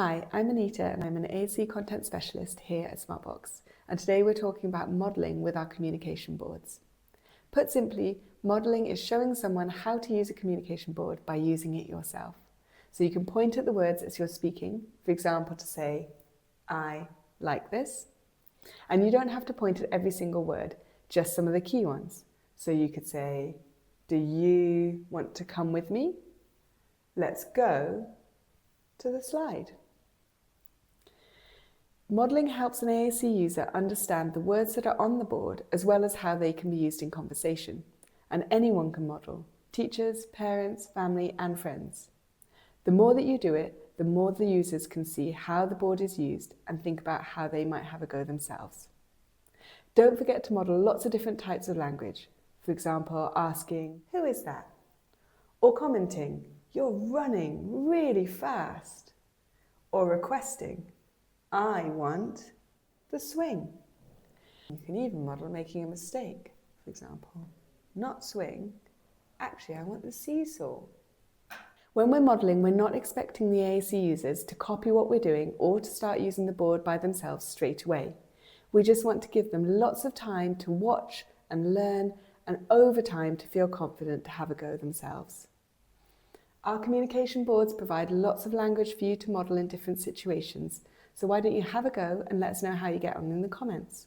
Hi, I'm Anita and I'm an AAC content specialist here at Smartbox, and today we're talking about modelling with our communication boards. Put simply, modelling is showing someone how to use a communication board by using it yourself. So you can point at the words as you're speaking, for example to say, I like this. And you don't have to point at every single word, just some of the key ones. So you could say, do you want to come with me? Let's go to the slide. Modelling helps an AAC user understand the words that are on the board as well as how they can be used in conversation. And anyone can model, teachers, parents, family and friends. The more that you do it, the more the users can see how the board is used and think about how they might have a go themselves. Don't forget to model lots of different types of language. For example, asking, who is that? Or commenting, you're running really fast. Or requesting, I want the swing. You can even model making a mistake. For example, not swing, actually I want the seesaw. When we're modelling, we're not expecting the AAC users to copy what we're doing or to start using the board by themselves straight away. We just want to give them lots of time to watch and learn, and over time to feel confident to have a go themselves. Our communication boards provide lots of language for you to model in different situations, so why don't you have a go and let us know how you get on in the comments.